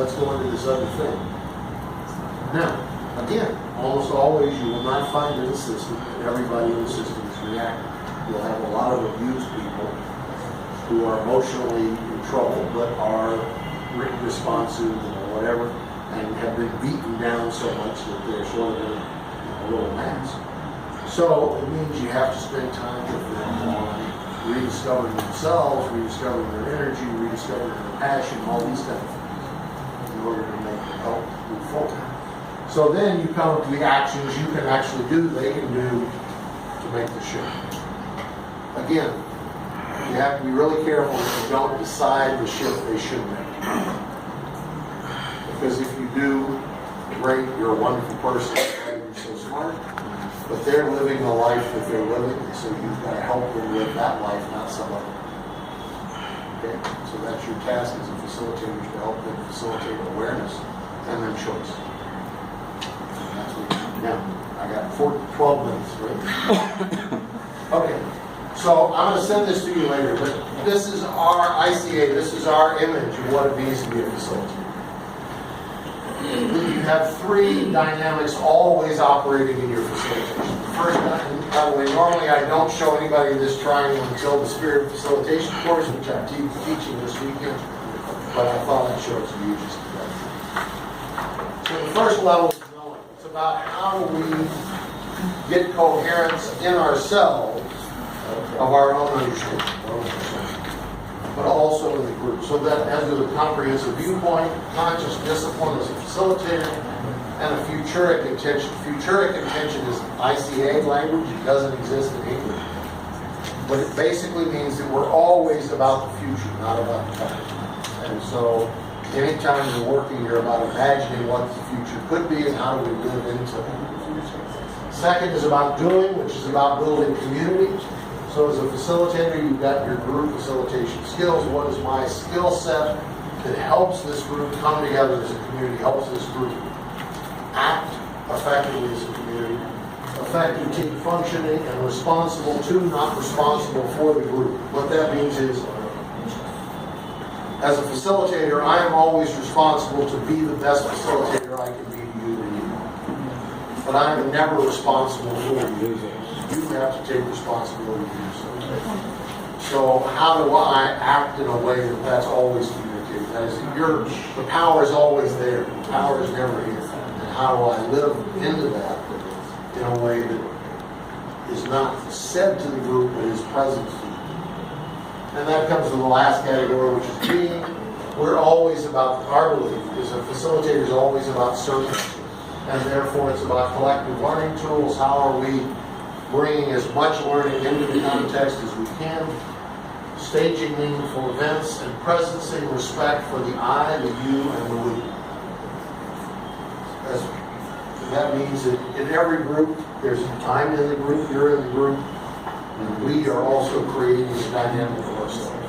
let's go into this other thing. Now, again, almost always you will not find in the system that everybody in the system is reacting. You'll have a lot of abused people who are emotionally in trouble but are responsive or whatever, and have been beaten down so much that they're sort of in a little mass. So it means you have to spend time with them on rediscovering themselves, rediscovering their energy, rediscovering their passion, all these kind of things in order to make them help move forward. So then you come up to the actions you can actually do, they can do to make the shift. Again, you have to be really careful that you don't decide the shift they should make. Because if you do, great, you're a wonderful person, you're so smart, but they're living the life that they're living, and so you've got to help them live that life, not some other. Okay? So that's your task as a facilitator, is to help them facilitate awareness and then choice. That's what you do. Now, I got 12 minutes, right? Okay. So I'm going to send this to you later, but this is our ICA, this is our image of what it means to be a facilitator. You have three dynamics always operating in your facilitation. The first, by the way, normally I don't show anybody this triangle until the Spirit of Facilitation course, which I'm teaching this weekend, but I thought I'd show it to you just today. So the first level is knowing. It's about how do we get coherence in ourselves of our own understanding, but also in the group, so that as a comprehensive viewpoint, conscious discipline as a facilitator, and a futuric intention. Futuric intention is ICA language. It doesn't exist in English. But it basically means that we're always about the future, not about the past. And so anytime you're working, you're about imagining what the future could be and how do we live into it. Second is about doing, which is about building community. So as a facilitator, you've got your group facilitation skills. What is my skill set that helps this group come together as a community, helps this group act effectively as a community, effective team functioning, and responsible to, not responsible for the group. What that means is, as a facilitator, I am always responsible to be the best facilitator I can be to you and you. But I am never responsible for you. You have to take responsibility for yourself. So how do I act in a way that that's always communicated? That is, the power is always there. The power is never here. And how do I live into that in a way that is not said to the group, but is present to them? And that comes to the last category, which is being. We're always about, our belief is a facilitator is always about service. And therefore it's about collective learning tools. How are we bringing as much learning into the context as we can, staging meaningful events, and presencing respect for the I, the you, and the we. That means that in every group, there's I'm in the group, you're in the group, and we are also creating a dynamic of ourselves.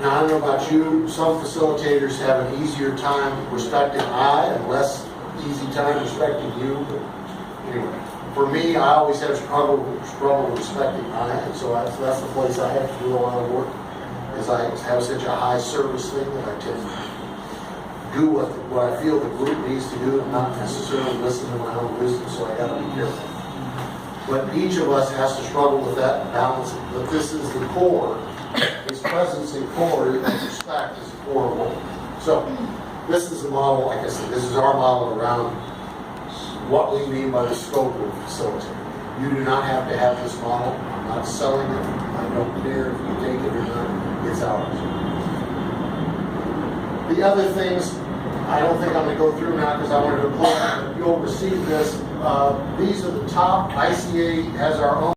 Now, I don't know about you, some facilitators have an easier time respecting I and less easy time respecting you, but anyway. For me, I always have struggle respecting I, and so that's the place I have to do a lot of work, is I have such a high service thing that I tend to do what I feel the group needs to do and not necessarily listen to my own wisdom, so I got to be careful. But each of us has to struggle with that and balance it. But this is the core. This presence and core, and respect is the core of what. So this is the model, like I said, this is our model around what we mean by the scope of facilitating. You do not have to have this model. I'm not selling it. I don't care if you take it or not. It's ours. The other things, I don't think I'm going to go through now because I wanted to close. You'll receive this. These are the top. ICA has our own